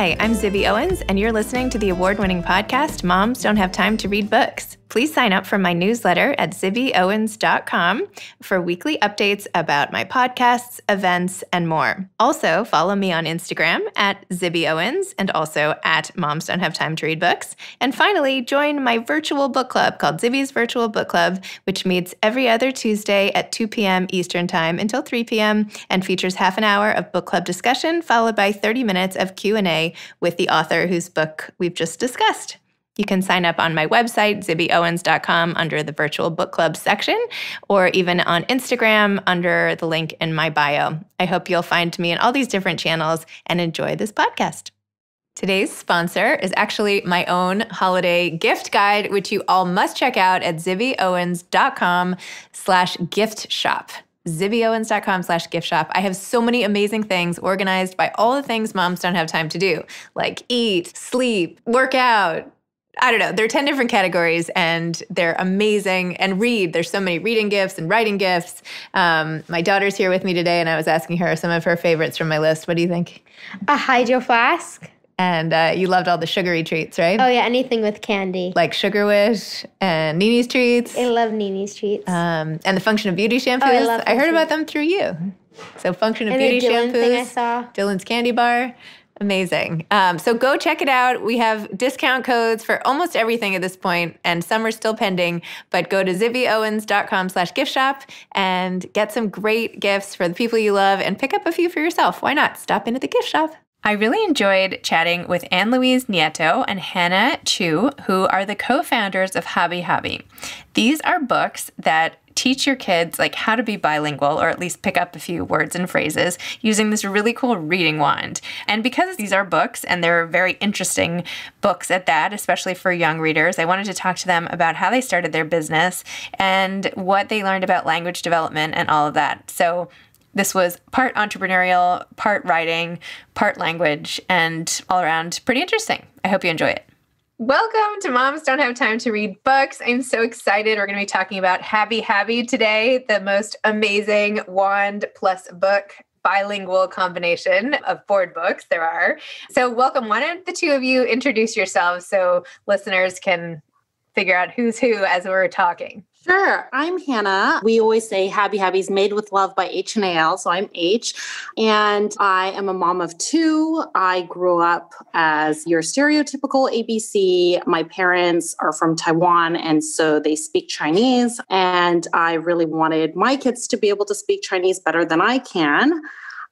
Hi, I'm Zibby Owens, and you're listening to the award-winning podcast, Moms Don't Have Time to Read Books. Please sign up for my newsletter at zibbyowens.com for weekly updates about my podcasts, events, and more. Also, follow me on Instagram at Zibby Owens and also at Moms Don't Have Time to Read Books. And finally, join my virtual book club called Zibby's Virtual Book Club, which meets every other Tuesday at 2 p.m. Eastern Time until 3 p.m. and features half an hour of book club discussion followed by 30 minutes of Q&A with the author whose book we've just discussed. You can sign up on my website, zibbyowens.com, under the Virtual Book Club section, or even on Instagram under the link in my bio. I hope you'll find me in all these different channels and enjoy this podcast. Today's sponsor is actually my own holiday gift guide, which you all must check out at zibbyowens.com/gift shop. zibbyowens.com/gift shop. I have so many amazing things organized by all the things moms don't have time to do, like eat, sleep, work out. I don't know. There are 10 different categories and they're amazing. And read. There's so many reading gifts and writing gifts. My daughter's here with me today and I was asking her some of her favorites from my list. What do you think? A hydro flask. And you loved all the sugary treats, right? Oh, yeah. Anything with candy. Like Sugar Wish and Nini's Treats. I love Nini's Treats. And the Function of Beauty shampoos. Oh, I love I heard about them through you. So Function of Beauty the Dylan shampoos. Thing I saw. Dylan's Candy Bar. Amazing. So go check it out. We have discount codes for almost everything at this point, and some are still pending, but go to zibbyowens.com/gift shop and get some great gifts for the people you love and pick up a few for yourself. Why not? Stop into the gift shop. I really enjoyed chatting with Anne-Louise Nieto and Hanna Chiou, who are the co-founders of Habbi Habbi. These are books that teach your kids like how to be bilingual, or at least pick up a few words and phrases using this really cool reading wand. And because these are books and they're very interesting books at that, especially for young readers, I wanted to talk to them about how they started their business and what they learned about language development and all of that. So this was part entrepreneurial, part writing, part language, and all around pretty interesting. I hope you enjoy it. Welcome to Moms Don't Have Time to Read Books. I'm so excited. We're going to be talking about Habbi Habbi today, the most amazing wand plus book bilingual combination of board books there are. So welcome. Why don't the two of you introduce yourselves so listeners can figure out who's who as we're talking? Sure. I'm Hanna. We always say Habbi Habbi's made with love by H&AL. So I'm H, and I am a mom of two. I grew up as your stereotypical ABC. My parents are from Taiwan, and so they speak Chinese. And I really wanted my kids to be able to speak Chinese better than I can.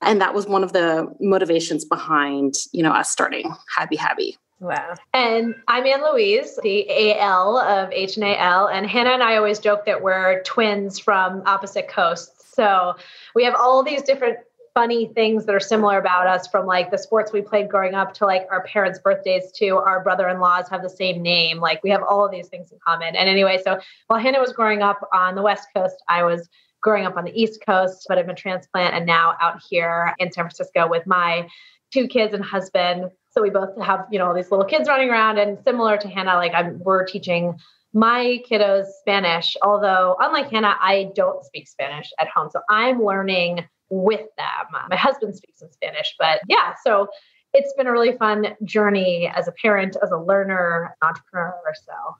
And that was one of the motivations behind, us starting Habbi Habbi. Wow. And I'm Anne-Louise, the AL of H&AL. And Hanna and I always joke that we're twins from opposite coasts. So we have all these different funny things that are similar about us, from like the sports we played growing up to like our parents' birthdays to our brother-in-laws have the same name. Like we have all of these things in common. And anyway, so while Hanna was growing up on the West Coast, I was growing up on the East Coast, but I'm a transplant and now out here in San Francisco with my two kids and husband. So we both have, all these little kids running around, and similar to Hanna, we're teaching my kiddos Spanish, although unlike Hanna, I don't speak Spanish at home. So I'm learning with them. My husband speaks in Spanish, but yeah, so it's been a really fun journey as a parent, as a learner, entrepreneur.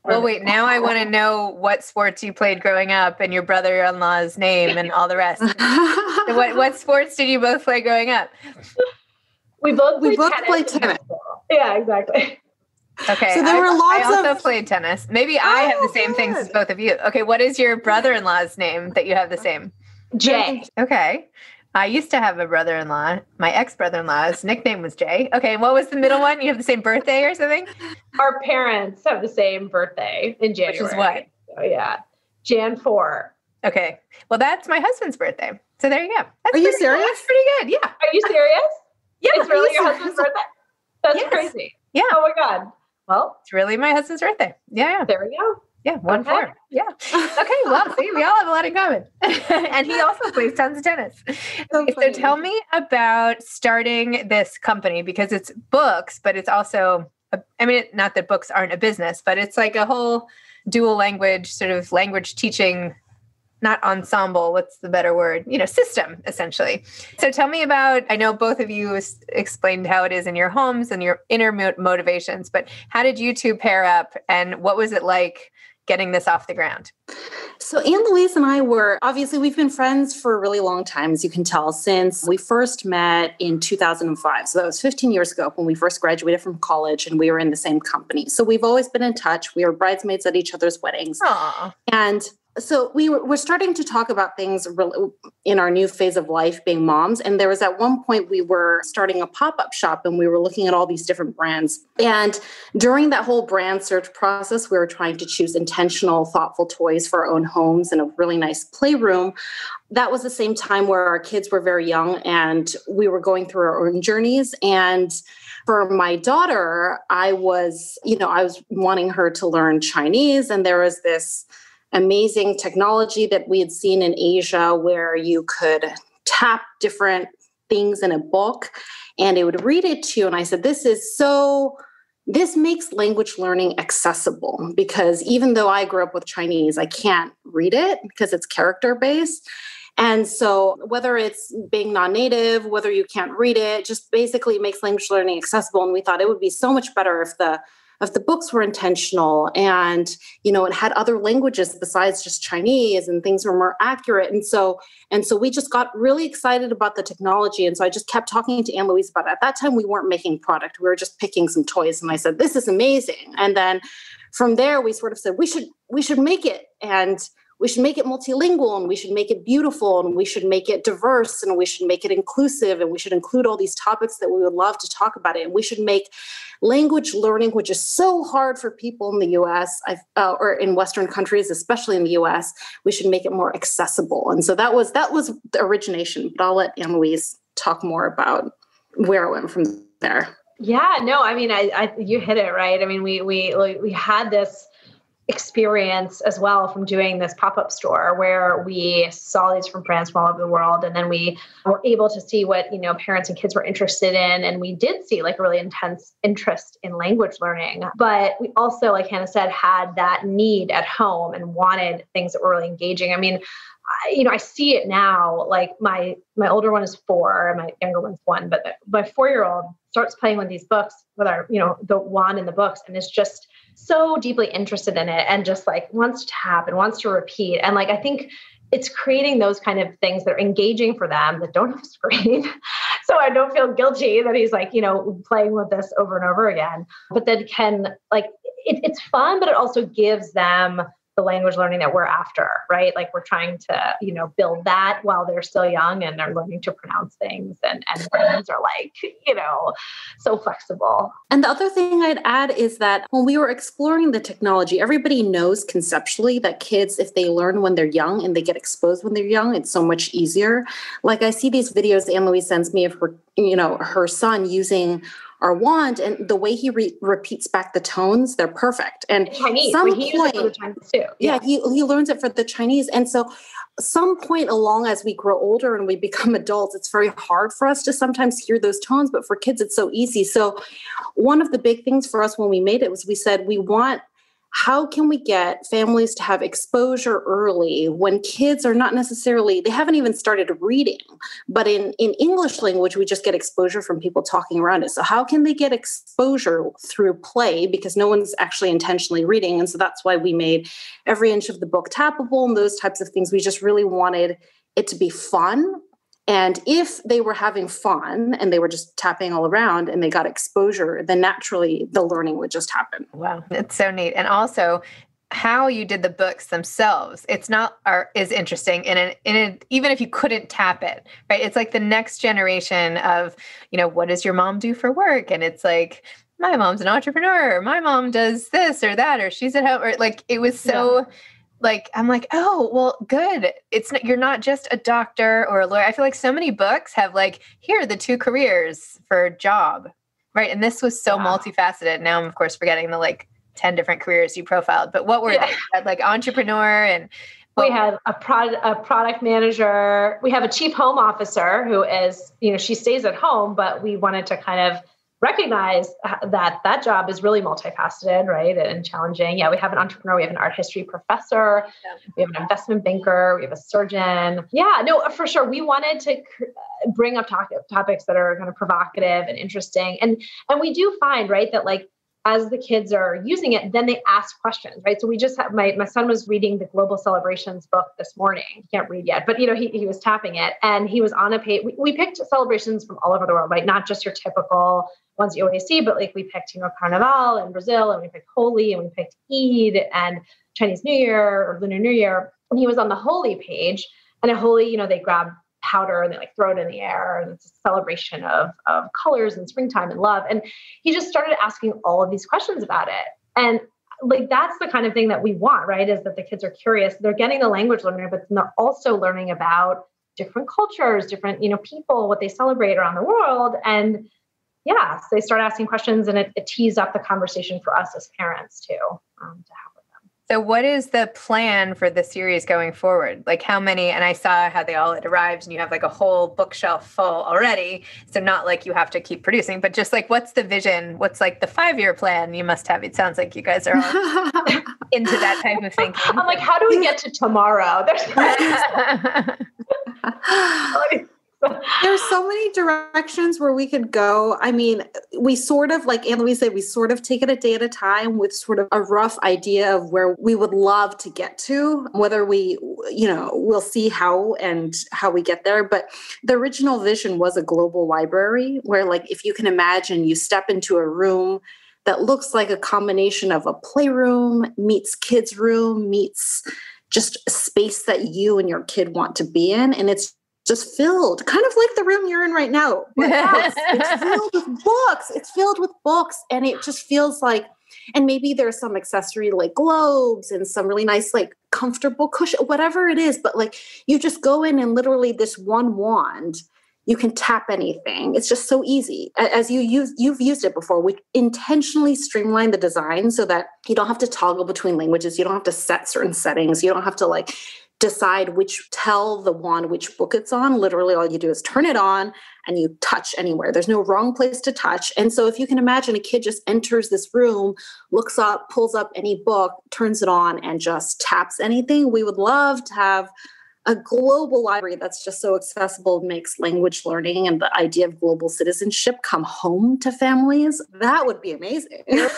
Well, wait, now I want to know what sports you played growing up and your brother-in-law's name and all the rest. So what sports did you both play growing up? We both played tennis. Yeah, exactly. Okay. So there were lots I also played tennis. Maybe I have the same things as both of you. Okay. What is your brother-in-law's name that you have the same? Jay. Okay. I used to have a brother-in-law. My ex-brother-in-law's nickname was Jay. Okay. And what was the middle one? You have the same birthday or something? Our parents have the same birthday in January. Which is what? So, yeah. Jan 4. Okay. Well, that's my husband's birthday. So there you go. Are you serious? Cool. That's pretty good. Yeah. Are you serious? Yeah. It's really your husband's birthday? That's crazy. Yeah. Oh my God. Well, it's really my husband's birthday. Yeah. There we go. Yeah. 1-4. Yeah. Okay. Well, see, we all have a lot in common. And he also plays tons of tennis. So tell me about starting this company, because it's books, but it's also, not that books aren't a business, but it's like a whole dual language, sort of language teaching not ensemble, what's the better word? System, essentially. So tell me about, I know both of you explained how it is in your homes and your inner motivations, but how did you two pair up and what was it like getting this off the ground? So Anne-Louise and I we've been friends for a really long time, as you can tell, since we first met in 2005. So that was 15 years ago when we first graduated from college and we were in the same company. So we've always been in touch. We were bridesmaids at each other's weddings. Aww. And so we're starting to talk about things in our new phase of life, being moms. And there was at one point we were starting a pop-up shop and we were looking at all these different brands. And during that whole brand search process, we were trying to choose intentional, thoughtful toys for our own homes and a really nice playroom. That was the same time where our kids were very young and we were going through our own journeys. And for my daughter, I was wanting her to learn Chinese, and there was this amazing technology that we had seen in Asia where you could tap different things in a book and it would read it to you. And I said, this makes language learning accessible, because even though I grew up with Chinese, I can't read it because it's character-based. And so whether it's being non-native, whether you can't read it, just basically makes language learning accessible. And we thought it would be so much better if the books were intentional and, it had other languages besides just Chinese and things were more accurate. And so we just got really excited about the technology. And so I just kept talking to Anne-Louise about it. At that time, we weren't making product. We were just picking some toys. And I said, this is amazing. And then from there, we sort of said, we should make it. And we should make it multilingual, and we should make it beautiful, and we should make it diverse, and we should make it inclusive, and we should include all these topics that we would love to talk about it. And we should make language learning, which is so hard for people in the U.S. Or in Western countries, especially in the U.S., we should make it more accessible. And so that was the origination. But I'll let Anne-Louise talk more about where it went from there. Yeah, no, I mean, you hit it right. I mean, we had this experience as well from doing this pop-up store where we saw these from brands from all over the world. And then we were able to see what, parents and kids were interested in. And we did see like a really intense interest in language learning. But we also, like Hanna said, had that need at home and wanted things that were really engaging. I mean, I see it now, like my older one is 4 and my younger one's 1, but my 4-year-old starts playing with these books with our, the wand in the books, and is just so deeply interested in it and just like wants to tap and wants to repeat. And like, I think it's creating those kind of things that are engaging for them that don't have a screen. So I don't feel guilty that he's like, playing with this over and over again, but then can like, it's fun, but it also gives them the language learning that we're after, right? Like we're trying to, build that while they're still young and they're learning to pronounce things and brains are like, so flexible. And the other thing I'd add is that when we were exploring the technology, everybody knows conceptually that kids, if they learn when they're young and they get exposed when they're young, it's so much easier. Like I see these videos Anne-Louise sends me of her, her son using our wand, and the way he repeats back the tones, they're perfect. And Chinese, he uses it for the Chinese too. Yeah, he learns it for the Chinese. And so some point along as we grow older and we become adults, it's very hard for us to sometimes hear those tones, but for kids, it's so easy. So one of the big things for us when we made it was we said, how can we get families to have exposure early when kids are not necessarily, they haven't even started reading, but in English language, we just get exposure from people talking around it. So how can they get exposure through play, because no one's actually intentionally reading? And so that's why we made every inch of the book tappable and those types of things. We just really wanted it to be fun. And if they were having fun and they were just tapping all around and they got exposure, then naturally the learning would just happen. Wow, it's so neat. And also how you did the books themselves, it's not is interesting even if you couldn't tap it, right? It's like the next generation of, what does your mom do for work? And it's like, my mom's an entrepreneur, my mom does this or that, or she's at home, or like, it was so... Yeah. Like, I'm like, oh, well, good. You're not just a doctor or a lawyer. I feel like so many books have like, here are the 2 careers for a job, right? And this was so multifaceted. Now I'm, of course, forgetting the like 10 different careers you profiled. But what were they? You had like entrepreneur and... We have a product manager. We have a chief home officer who is, she stays at home, but we wanted to kind of recognize that job is really multifaceted, right? And challenging. Yeah, we have an entrepreneur, we have an art history professor, we have an investment banker, we have a surgeon. Yeah, no, for sure. We wanted to bring up topics that are kind of provocative and interesting. And we do find, right, that like, as the kids are using it, then they ask questions, right? So we just have, my son was reading the Global Celebrations book this morning. He can't read yet, but he was tapping it and he was on a page. We picked celebrations from all over the world, right? Not just your typical ones you always see, but like we picked, Carnival in Brazil, and we picked Holi, and we picked Eid and Chinese New Year or Lunar New Year. And he was on the Holi page, and at Holi, they grab powder and they like throw it in the air, and it's a celebration of colors and springtime and love. And he just started asking all of these questions about it. And like, that's the kind of thing that we want, right? Is that the kids are curious, they're getting the language learning, but they're also learning about different cultures, different, people, what they celebrate around the world. And yeah, so they start asking questions, and it tees up the conversation for us as parents too, to have with them. So what is the plan for the series going forward? Like how many, and I saw how they all had arrived and you have like a whole bookshelf full already. So not like you have to keep producing, but just like, what's the vision? What's like the 5-year plan you must have? It sounds like you guys are all into that type of thinking. I'm like, how do we get to tomorrow? There's so many directions where we could go. I mean, we sort of, like Anne-Louise said, we sort of take it a day at a time with sort of a rough idea of where we would love to get to, whether we'll see how we get there. But the original vision was a global library where, like, if you can imagine, you step into a room that looks like a combination of a playroom meets kids' room meets just a space that you and your kid want to be in. And it's just filled, kind of like the room you're in right now. It's filled with books. It's filled with books. And it just feels like, and maybe there's some accessory like globes and some really nice, like comfortable cushion, whatever it is. But like, you just go in and literally this one wand, you can tap anything. It's just so easy. As you've used it before, we intentionally streamline the design so that you don't have to toggle between languages. You don't have to set certain settings. You don't have to like decide tell the wand which book it's on. Literally all you do is turn it on and you touch anywhere. There's no wrong place to touch. And so if you can imagine, a kid just enters this room, looks up, pulls up any book, turns it on, and just taps anything. We would love to have a global library that's just so accessible, makes language learning and the idea of global citizenship come home to families. That would be amazing. You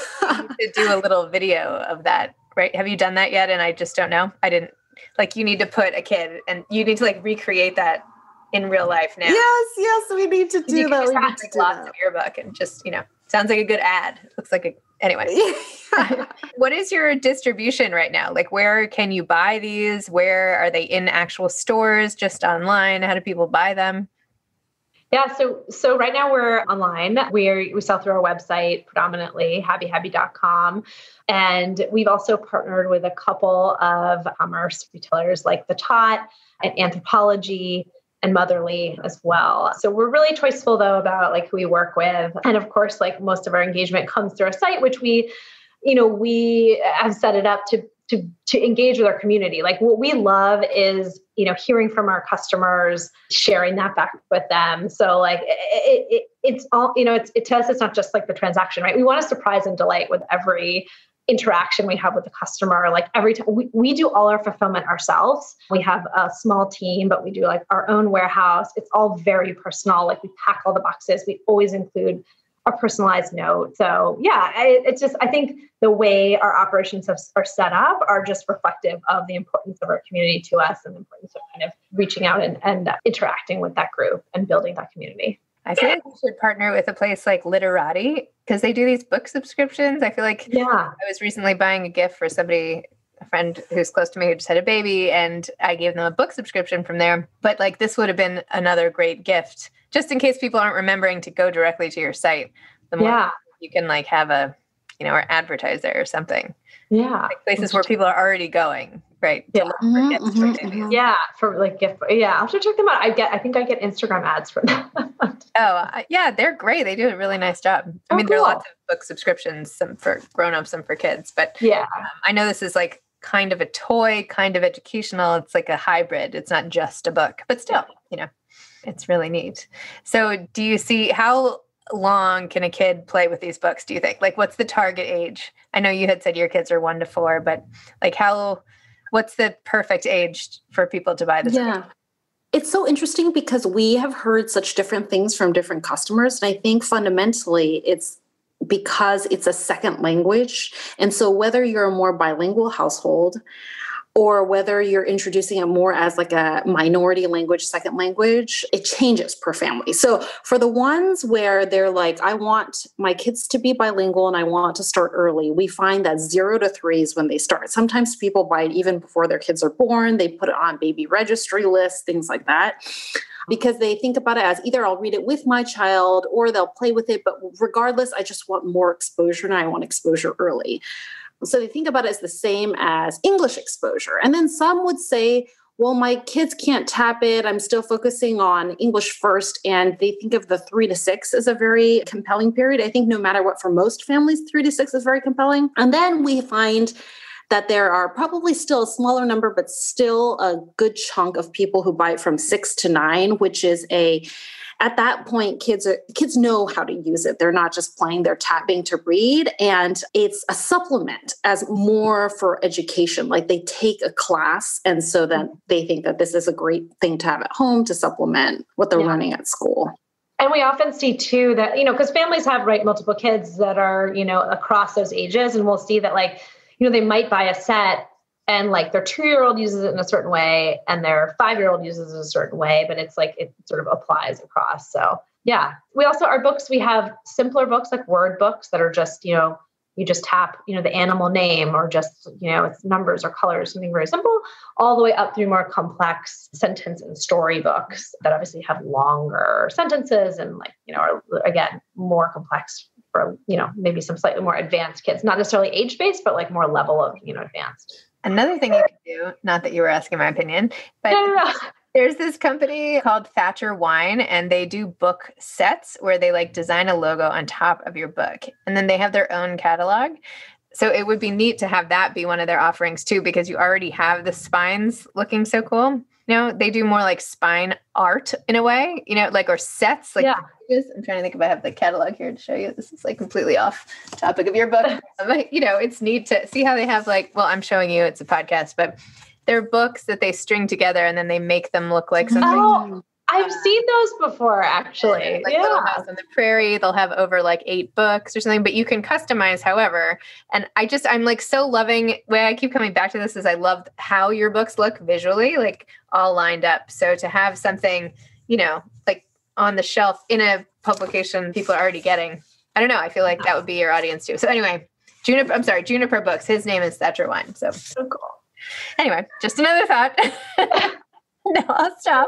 should do a little video of that, right? Have you done that yet? And I just don't know. I didn't. Like, you need to put a kid and you need to like recreate that in real life now. Yes, we need to do that. We need to do lots of your book and just, sounds like a good ad. It looks like anyway. What is your distribution right now? Like, where can you buy these? Where are they in actual stores, just online? How do people buy them? Yeah, so right now we're online. We sell through our website predominantly, habbihabbi.com. And we've also partnered with a couple of commerce retailers like The Tot and Anthropology and Motherly as well. So we're really choiceful though about like who we work with. And of course, like most of our engagement comes through our site, which we have set it up to engage with our community. Like what we love is, hearing from our customers, sharing that back with them. So like it's all, it to us, it's not just like the transaction, right? We want to surprise and delight with every interaction we have with the customer. Like every time we do all our fulfillment ourselves. We have a small team, but we do like our own warehouse. It's all very personal. Like we pack all the boxes. We always include a personalized note. So yeah, it's just, I think the way our operations are set up are just reflective of the importance of our community to us and the importance of kind of reaching out and interacting with that group and building that community. I feel like we should partner with a place like Literati because they do these book subscriptions. I feel like I was recently buying a gift for a friend who's close to me who just had a baby, and I gave them a book subscription from there. But like this would have been another great gift, just in case people aren't remembering to go directly to your site. The more you can like have or advertise there or something. Yeah. Like places where people are already going, right? To look for gifts for babies. Yeah. For like gift. Yeah. I'll have to check them out. I think I get Instagram ads for them. Yeah, they're great. They do a really nice job. I mean, there are lots of book subscriptions, some for grown-ups, some for kids, but I know this is like kind of a toy, kind of educational. It's like a hybrid. It's not just a book, but still, it's really neat. So do you see how long can a kid play with these books, do you think? Like, what's the target age? I know you had said your kids are 1 to 4, but like what's the perfect age for people to buy this book? It's so interesting because we have heard such different things from different customers. And I think fundamentally it's because it's a second language. And so whether you're a more bilingual household or whether you're introducing it more as like a minority language, second language, it changes per family. So for the ones where they're like, I want my kids to be bilingual and I want to start early, we find that 0 to 3 is when they start. Sometimes people buy it even before their kids are born. They put it on baby registry lists, things like that, because they think about it as either I'll read it with my child or they'll play with it. But regardless, I just want more exposure and I want exposure early. So they think about it as the same as English exposure. And then some would say, well, my kids can't tap it. I'm still focusing on English first. And they think of the 3 to 6 as a very compelling period. I think no matter what, for most families, 3 to 6 is very compelling. And then we find that there are probably still a smaller number, but still a good chunk of people who buy it from 6 to 9, which is at that point, kids know how to use it. They're not just playing, they're tapping to read. And it's a supplement as more for education. Like they take a class. And so then they think that this is a great thing to have at home to supplement what they're learning at school. And we often see too that, because families have multiple kids that are, across those ages. And we'll see that they might buy a set and like their 2-year-old uses it in a certain way and their 5-year-old uses it a certain way, but it's like, it sort of applies across. So yeah, we also, our books, we have simpler books like word books that are just, you just tap, the animal name or just, it's numbers or colors, something very simple, all the way up through more complex sentence and story books that obviously have longer sentences and are again, more complex for, maybe some slightly more advanced kids, not necessarily age-based, but more level of, advanced. Another thing you can do, not that you were asking my opinion, but there's this company called Thatcher Wine, and they do book sets where they design a logo on top of your book. And then they have their own catalog. So it would be neat to have that be one of their offerings too, because you already have the spines looking so cool. They do more like spine art in a way, or sets. I'm trying to think if I have the catalog here to show you. This is completely off topic of your book. But, it's neat to see how they have I'm showing you, it's a podcast, but they're books that they string together and then they make them look like something. Oh, I've seen those before, actually. Little House on the Prairie. They'll have over 8 books or something, but you can customize however. And I'm so loving, way I keep coming back to this is I love how your books look visually, all lined up. So to have something, on the shelf in a publication people are already getting, I don't know, I feel like that would be your audience too. So anyway, Juniper Books, his name is Thatcher Wine. So cool. Anyway, just another thought. No, I'll stop.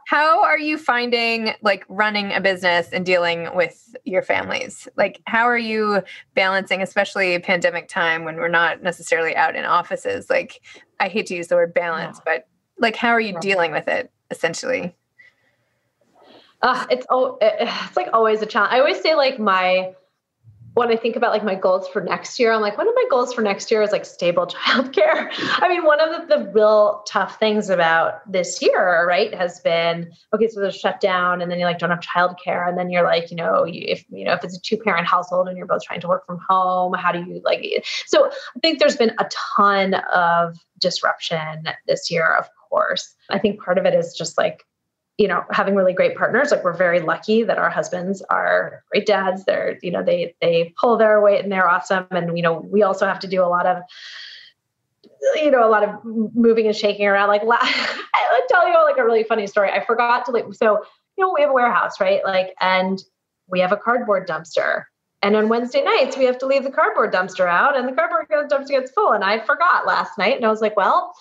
How are you finding running a business and dealing with your families? How are you balancing, especially a pandemic time when we're not necessarily out in offices? I hate to use the word balance, but how are you dealing with it essentially? It's always a challenge. I always say when I think about my goals for next year, I'm one of my goals for next year is stable childcare. I mean, one of the real tough things about this year, right, has been, okay, so there's shutdown and then you don't have childcare. And then you're if it's a 2-parent household and you're both trying to work from home, how do you so I think there's been a ton of disruption this year, of course. I think part of it is just having really great partners. We're very lucky that our husbands are great dads. They're, they pull their weight and they're awesome. And, we also have to do a lot of moving and shaking around. I'll tell you a really funny story. I forgot to we have a warehouse, right? And we have a cardboard dumpster. And on Wednesday nights, we have to leave the cardboard dumpster out and the cardboard dumpster gets full. And I forgot last night. And I was well,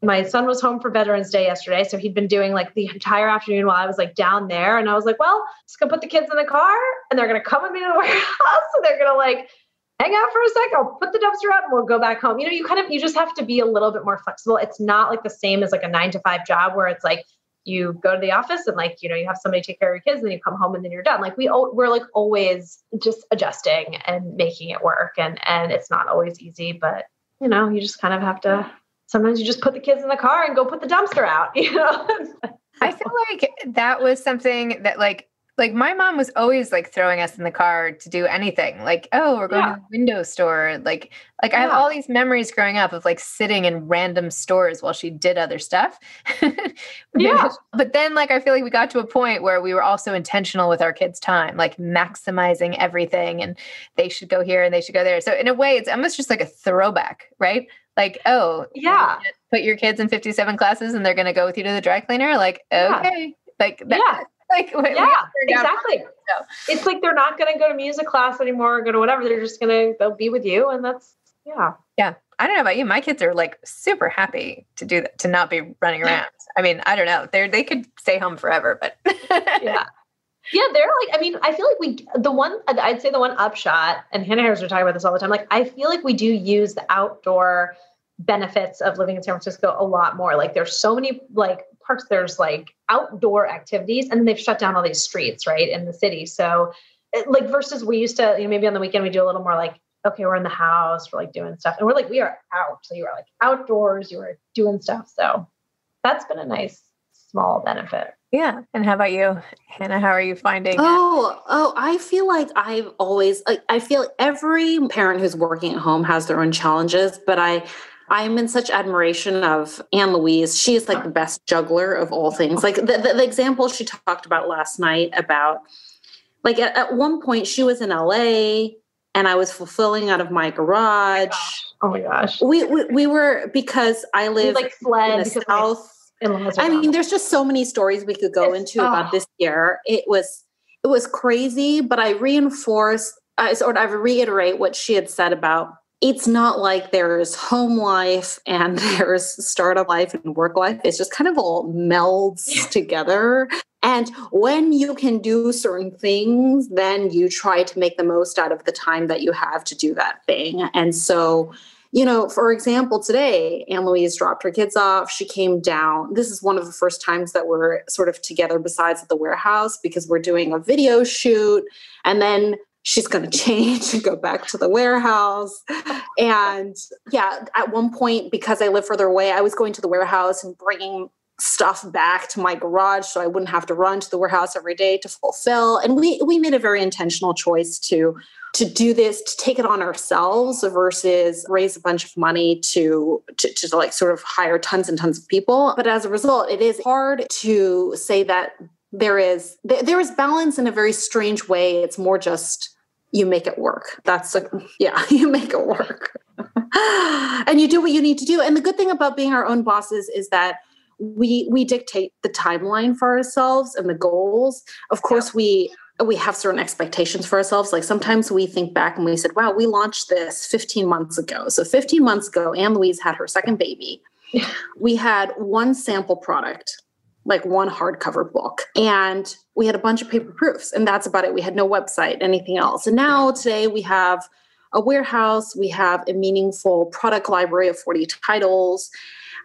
my son was home for Veterans Day yesterday. So he'd been doing the entire afternoon while I was down there. And I was well, just gonna put the kids in the car and they're going to come with me to the warehouse. And they're going to hang out for a sec. I'll put the dumpster out and we'll go back home. You just have to be a little bit more flexible. It's not the same as a 9-to-5 job where it's you go to the office and you have somebody take care of your kids and then you come home and then you're done. We're always just adjusting and making it work. And it's not always easy, but you just kind of have to. Sometimes you just put the kids in the car and go put the dumpster out, I feel that was something that Like my mom was always like throwing us in the car to do anything. Like, oh, we're going to the window store. Like I have all these memories growing up of like sitting in random stores while she did other stuff. Yeah. But then like I feel like we got to a point where we were also intentional with our kids' time, like maximizing everything, and they should go here and they should go there. So in a way, it's almost just like a throwback, right? Like, oh, yeah, put your kids in 57 classes and they're going to go with you to the dry cleaner. Like, okay. Like that. Like, exactly. So. It's like they're not going to go to music class anymore or go to whatever. They'll be with you. And that's, Yeah. I don't know about you. My kids are like super happy to do that, to not be running around. I mean, I don't know. They could stay home forever, but Yeah, they're like, I mean, I feel like I'd say the one upshot, and Hannah and I are talking about this all the time. Like, I feel like we do use the outdoor benefits of living in San Francisco a lot more. Like there's so many like parks, there's like outdoor activities, and they've shut down all these streets, right, in the city. So like versus we used to, maybe on the weekend we do a little more like, okay, we're in the house, we're like doing stuff, and we're like, we are out. So you are like outdoors, you are doing stuff. So that's been a nice small benefit. Yeah. And how about you, Hannah? How are you finding it? I feel like I feel every parent who's working at home has their own challenges, but I'm in such admiration of Anne-Louise. She is like the best juggler of all things. Like the example she talked about last night about, like at one point she was in LA and I was fulfilling out of my garage. Oh my gosh. We were, because I live like fled in the South. I mean, there's just so many stories we could go into about this year. It was crazy, but I reiterate what she had said about, it's not like there's home life and there's startup life and work life. It's just kind of all melds together. And when you can do certain things, then you try to make the most out of the time that you have to do that thing. And so, for example, today, Anne-Louise dropped her kids off. She came down. This is one of the first times that we're sort of together besides at the warehouse, because we're doing a video shoot. And then she's going to change and go back to the warehouse. And at one point, because I live further away, I was going to the warehouse and bringing stuff back to my garage so I wouldn't have to run to the warehouse every day to fulfill. And we made a very intentional choice to do this, to take it on ourselves versus raise a bunch of money to like sort of hire tons and tons of people. But as a result, it is hard to say that there is balance in a very strange way. It's more just you make it work. You make it work. And you do what you need to do. And the good thing about being our own bosses is that we dictate the timeline for ourselves and the goals. Of course, we have certain expectations for ourselves. Like sometimes we think back and we said, wow, we launched this 15 months ago. So 15 months ago, Anne-Louise had her second baby. We had one sample product, like one hardcover book, and we had a bunch of paper proofs, and that's about it. We had no website, anything else. And now today we have a warehouse, we have a meaningful product library of 40 titles,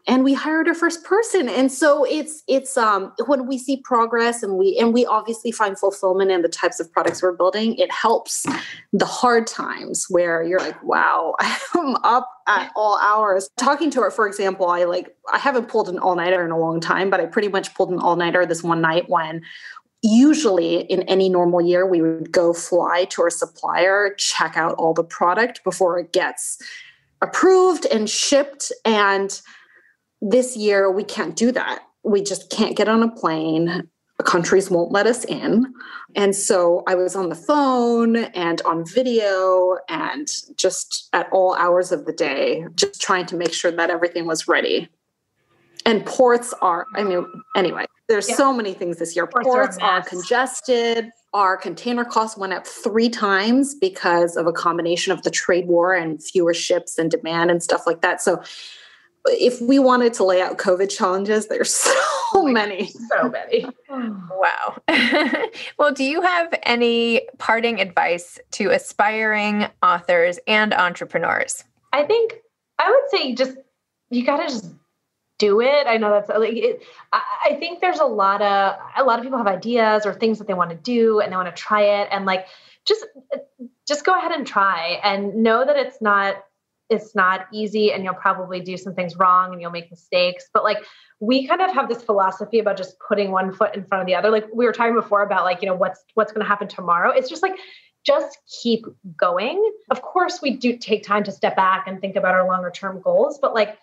and we hired our first person. And so it's when we see progress and we obviously find fulfillment in the types of products we're building, it helps the hard times where you're like, wow, I'm up at all hours. Talking to her, for example, I haven't pulled an all-nighter in a long time, but I pretty much pulled an all-nighter this one night when usually in any normal year, we would go fly to our supplier, check out all the product before it gets approved and shipped. And this year, we can't do that. We just can't get on a plane. Countries won't let us in. And so I was on the phone and on video and just at all hours of the day, just trying to make sure that everything was ready. And ports are, anyway, there's so many things this year. Ports are congested. Our container costs went up 3 times because of a combination of the trade war and fewer ships and demand and stuff like that. So if we wanted to lay out COVID challenges, there's so many. So many. Wow. Well, do you have any parting advice to aspiring authors and entrepreneurs? I think I would say you got to just do it. I know that's like it. I think there's a lot of people have ideas or things that they want to do and they want to try it, and like just go ahead and try and know that it's it's not easy and you'll probably do some things wrong and you'll make mistakes. But like, we kind of have this philosophy about just putting one foot in front of the other. Like we were talking before about like, what's going to happen tomorrow. It's just like, just keep going. Of course, we do take time to step back and think about our longer term goals, but like,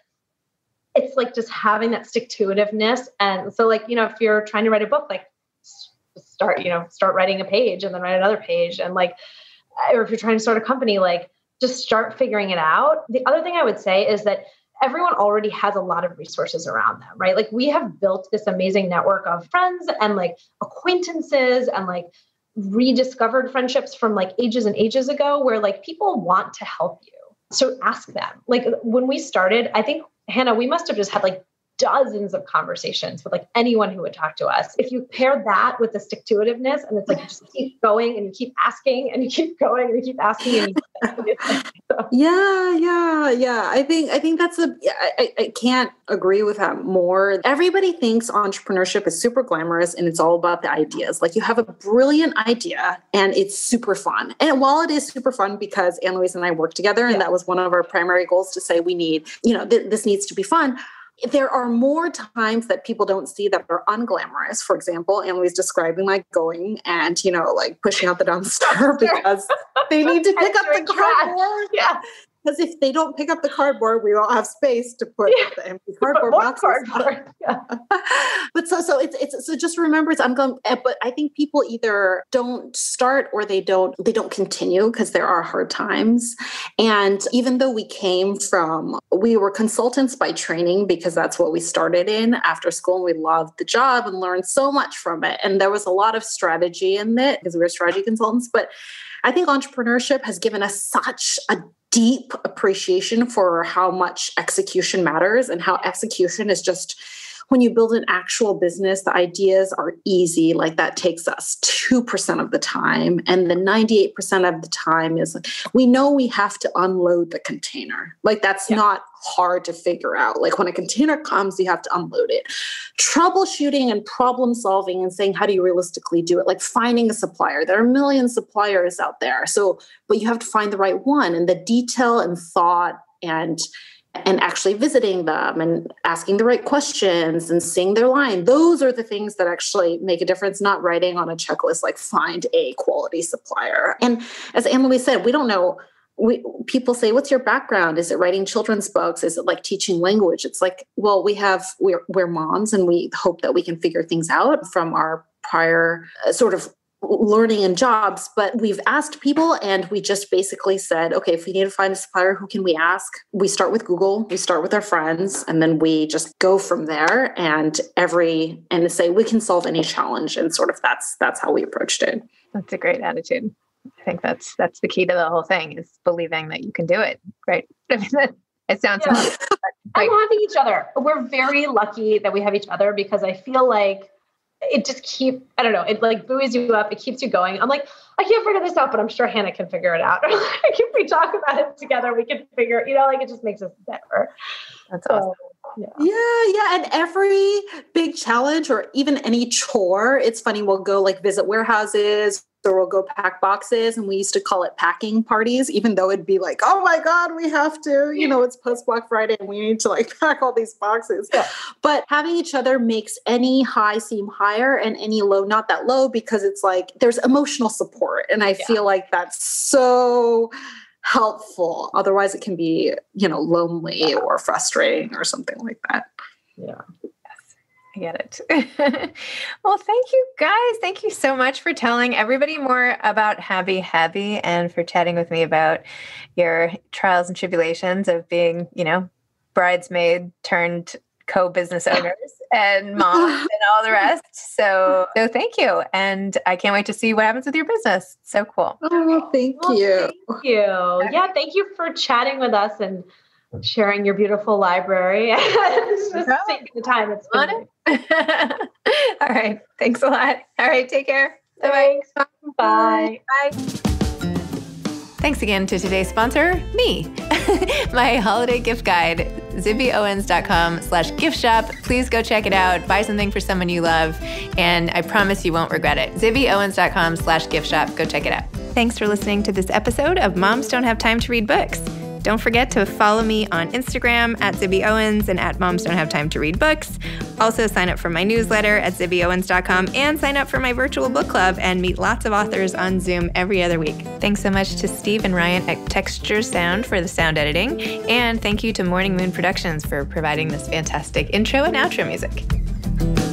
it's like just having that stick-to-itiveness. And so like, if you're trying to write a book, like start writing a page and then write another page. And like, or if you're trying to start a company, like just start figuring it out. The other thing I would say is that everyone already has a lot of resources around them, right? Like we have built this amazing network of friends and like acquaintances and like rediscovered friendships from like ages and ages ago where like people want to help you. So ask them. Like when we started, I think, Hanna, we must have just had like dozens of conversations with like anyone who would talk to us. If you pair that with the stick-to-itiveness and it's like, you just keep going and you keep asking and you keep going and you keep asking. And Yeah. I think that's I can't agree with that more. Everybody thinks entrepreneurship is super glamorous and it's all about the ideas. Like you have a brilliant idea and it's super fun. And while it is super fun because Anne-Louise and I work together and that was one of our primary goals to say we need, this needs to be fun. There are more times that people don't see that are unglamorous. For example, Anne-Louise describing like going and, like pushing out the dumpster because they need to pick up the cardboard. Yeah. Because if they don't pick up the cardboard, we don't have space to put the empty cardboard boxes. Yeah. But so it's so just remember it's but I think people either don't start or they don't continue because there are hard times. And even though we were consultants by training because that's what we started in after school and we loved the job and learned so much from it. And there was a lot of strategy in it because we were strategy consultants. But I think entrepreneurship has given us such a deep appreciation for how much execution matters and how execution is just when you build an actual business, the ideas are easy. Like that takes us 2% of the time. And the 98% of the time is we know we have to unload the container. Like that's not hard to figure out. Like when a container comes, you have to unload it. Troubleshooting and problem solving and saying, how do you realistically do it? Like finding a supplier. There are a million suppliers out there. But you have to find the right one and the detail and thought and actually visiting them and asking the right questions and seeing their line. Those are the things that actually make a difference, not writing on a checklist, like find a quality supplier. And as Anne-Louise said, we don't know. People say, what's your background? Is it writing children's books? Is it like teaching language? It's like, well, we're moms and we hope that we can figure things out from our prior sort of learning and jobs, but we've asked people and we just basically said, okay, if we need to find a supplier, who can we ask? We start with Google, we start with our friends, and then we just go from there and say we can solve any challenge. And sort of that's how we approached it. That's a great attitude. I think that's the key to the whole thing is believing that you can do it. Right. I mean, it sounds and having each other. We're very lucky that we have each other because I feel like it just it like buoys you up. It keeps you going. I'm like, I can't figure this out, but I'm sure Hanna can figure it out. Or like if we talk about it together, we can figure, like it just makes us better. That's awesome. Yeah. And every big challenge or even any chore, it's funny. We'll go like visit warehouses or we'll go pack boxes, and we used to call it packing parties, even though it'd be like, oh my God, we have to, it's post Black Friday and we need to like pack all these boxes. Yeah. But having each other makes any high seem higher and any low not that low because it's like there's emotional support. And I feel like that's so helpful. Otherwise it can be, lonely or frustrating or something like that. Yeah. I get it. Well, thank you guys. Thank you so much for telling everybody more about Habbi Habbi and for chatting with me about your trials and tribulations of being, bridesmaid turned co-business owners and moms and all the rest. So thank you. And I can't wait to see what happens with your business. So cool. Oh, thank you. Thank you. Yeah. Thank you for chatting with us and sharing your beautiful library. It's just taking the time. It's fun. All right. Thanks a lot. All right. Take care. Thanks. Bye. Bye. Thanks again to today's sponsor, me. My holiday gift guide, zibbyowens.com/gift shop. Please go check it out. Buy something for someone you love. And I promise you won't regret it. zibbyowens.com/gift shop. Go check it out. Thanks for listening to this episode of Moms Don't Have Time to Read Books. Don't forget to follow me on Instagram at Zibby Owens and at Moms Don't Have Time to Read Books. Also sign up for my newsletter at zibbyowens.com and sign up for my virtual book club and meet lots of authors on Zoom every other week. Thanks so much to Steve and Ryan at Texture Sound for the sound editing. And thank you to Morning Moon Productions for providing this fantastic intro and outro music.